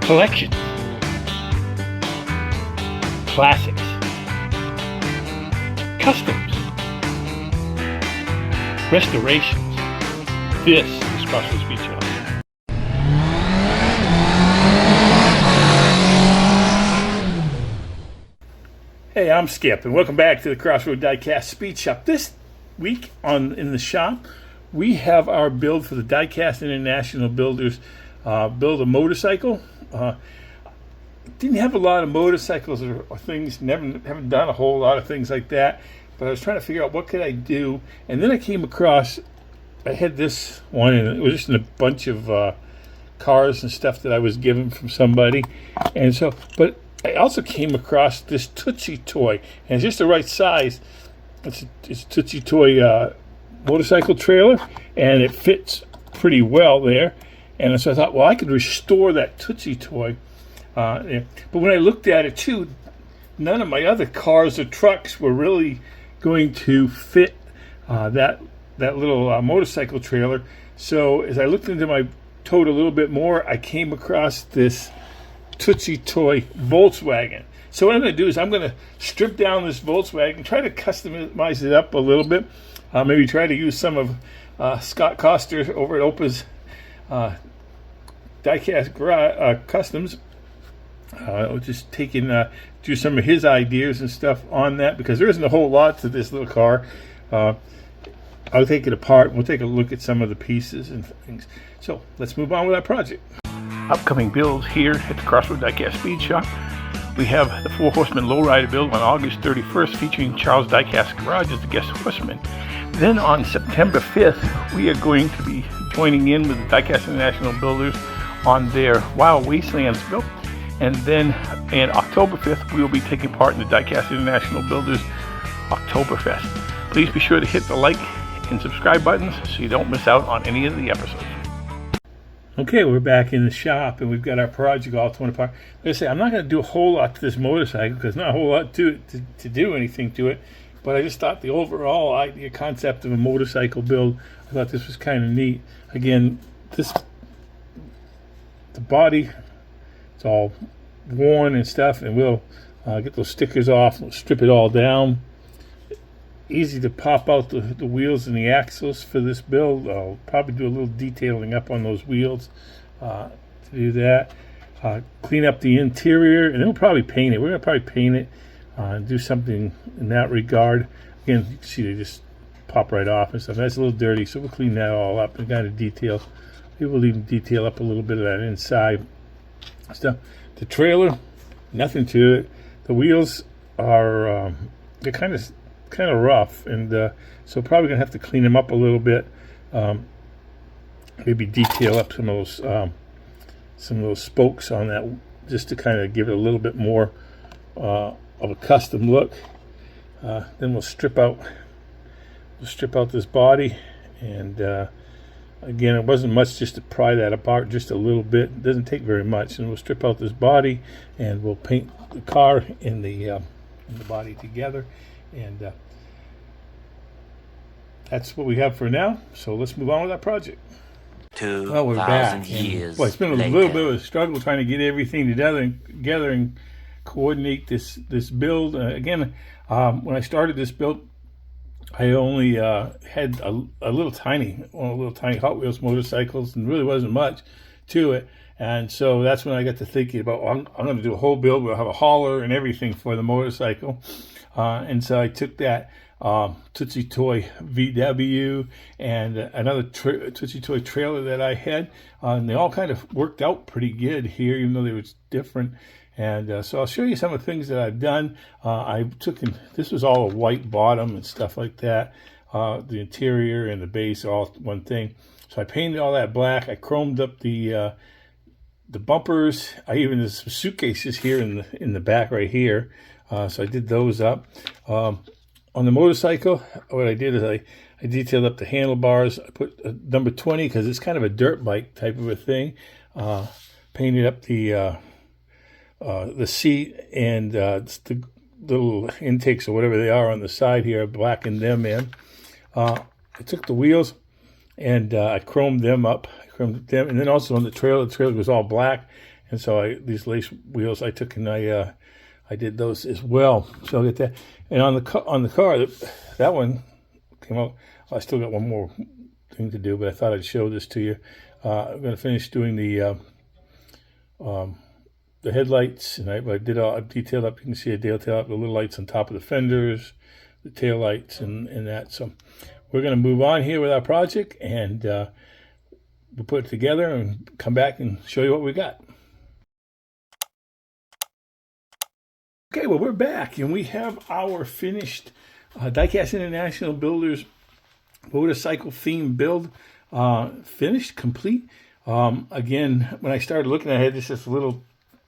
collections, classics, customs, restorations. This is Crossroads Beach House. Hey, I'm Skip, and welcome back to the Crossroads Diecast Speed Shop. This week in the shop, we have our build for the Diecast International builders build a motorcycle. Didn't have a lot of motorcycles or things. Haven't done a whole lot of things like that. But I was trying to figure out what could I do, and then I came across. I had this one, and it was just in a bunch of cars and stuff that I was given from somebody, and so. But I also came across this Tootsie toy, and it's just the right size. It's a Tootsie toy motorcycle trailer, and it fits pretty well there. And so I thought, well, I could restore that Tootsie toy. But when I looked at it too, none of my other cars or trucks were really going to fit that little motorcycle trailer. So as I looked into my tote a little bit more, I came across this Tootsie toy Volkswagen. So what I'm going to do is I'm going to strip down this Volkswagen, try to customize it up a little bit. Maybe try to use some of Scott Coster over at Opa's Diecast Customs. Just do some of his ideas and stuff on that, because there isn't a whole lot to this little car. I'll take it apart and we'll take a look at some of the pieces and things. So let's move on with our project. Upcoming builds here at the Crossroads Diecast Speed Shop. We have the 4 Horsemen Lowrider build on August 31st, featuring Charles Diecast Garage as the guest horseman. Then on September 5th, we are going to be joining in with the Diecast International builders on their Wild Wastelands build. And then on October 5th, we will be taking part in the Diecast International Builders Oktoberfest. Please be sure to hit the like and subscribe buttons so you don't miss out on any of the episodes. Okay, we're back in the shop, and we've got our project all torn apart. Like I say, I'm not going to do a whole lot to this motorcycle because not a whole lot to do anything to it. But I just thought the overall idea, concept of a motorcycle build, I thought this was kind of neat. Again, the body, it's all worn and stuff, and we'll get those stickers off, we'll strip it all down. Easy to pop out the wheels and the axles for this build. I'll probably do a little detailing up on those wheels to do that. Clean up the interior, and then we'll probably paint it. We're going to probably paint it and do something in that regard. Again, you can see they just pop right off and stuff. That's a little dirty, so we'll clean that all up and kind of detail. Maybe we'll even detail up a little bit of that inside stuff. The trailer, nothing to it. The wheels are they're kind of rough, and so probably gonna have to clean them up a little bit. Maybe detail up some of those spokes on that, just to kind of give it a little bit more of a custom look. Then we'll strip out this body, and again, it wasn't much, just to pry that apart just a little bit. It doesn't take very much, and we'll strip out this body, and we'll paint the car and the body together, and that's what we have for now. So let's move on with our project. Well, we're back. Boy, it's been a little bit of a struggle trying to get everything together and coordinate this build. Again, when I started this build, I only had a little tiny Hot Wheels motorcycles, and really wasn't much to it. And so that's when I got to thinking about, well, I'm going to do a whole build. We'll have a hauler and everything for the motorcycle. And so I took that Tootsie Toy VW and another Tootsie Toy trailer that I had, and they all kind of worked out pretty good here, even though they were different. And so I'll show you some of the things that I've done. This was all a white bottom and stuff like that. The interior and the base are all one thing. So I painted all that black. I chromed up the bumpers. There's some suitcases here in the back right here. So I did those up. On the motorcycle, what I did is I detailed up the handlebars. I put number 20 because it's kind of a dirt bike type of a thing. Painted up the seat and the little intakes or whatever they are on the side here. I blackened them in. I took the wheels and I chromed them up. And then also on the trailer was all black. And so these lace wheels I took and I did those as well. So I'll get that. And on the car, that one came out. I still got one more thing to do, but I thought I'd show this to you. I'm going to finish doing the headlights, and I detailed up. You can see I detailed up the little lights on top of the fenders, the tail lights, and that. So we're going to move on here with our project, and we'll put it together and come back and show you what we got. Okay, well, we're back, and we have our finished Diecast International Builders motorcycle theme build finished, complete. Again, when I started looking at it, it's this little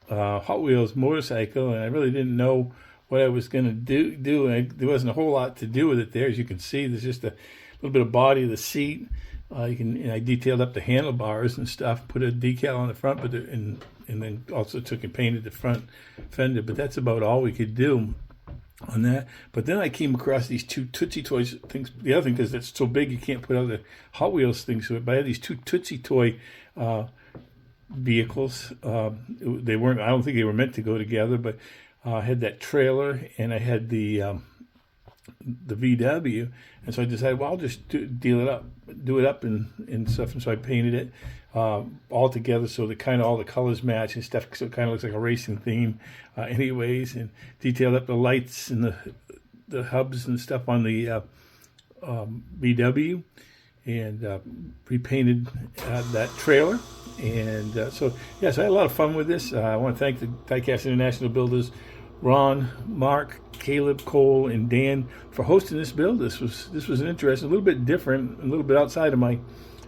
Hot Wheels motorcycle, and I really didn't know what I was going to do. And there wasn't a whole lot to do with it there. As you can see, there's just a little bit of body of the seat. And I detailed up the handlebars and stuff, put a decal on the front, and then also took and painted the front fender. But that's about all we could do on that. But then I came across these two Tootsie Toys things. The other thing, because it's so big, you can't put other Hot Wheels things to it. But I had these two Tootsie Toy vehicles. They weren't. I don't think they were meant to go together. But I had that trailer, and I had the VW, and so I decided, well, I'll just do it up and stuff. And so I painted it all together so that kind of all the colors match and stuff, so it kind of looks like a racing theme anyways, and detailed up the lights and the hubs and stuff on the VW, and repainted that trailer. And so I had a lot of fun with this. I want to thank the Diecast International Builders, Ron, Mark, Caleb, Cole, and Dan for hosting this build. This was an interesting, a little bit different, a little bit outside of my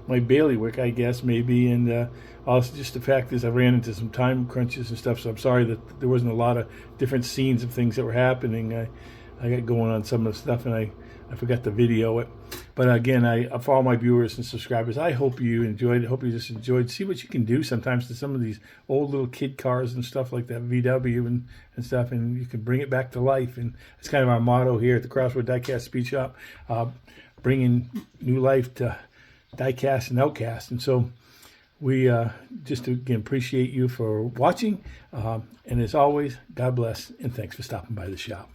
bailiwick, I guess, maybe. And also just the fact is I ran into some time crunches and stuff, so I'm sorry that there wasn't a lot of different scenes of things that were happening. I got going on some of the stuff, and I forgot to video it. But again, for all my viewers and subscribers, I hope you enjoyed it. I hope you just enjoyed. See what you can do sometimes to some of these old little kid cars and stuff like that, VW and stuff, and you can bring it back to life. And it's kind of our motto here at the Crossroad Diecast Speed Shop, bringing new life to Diecast and Outcast. And so we just again appreciate you for watching. And as always, God bless, and thanks for stopping by the shop.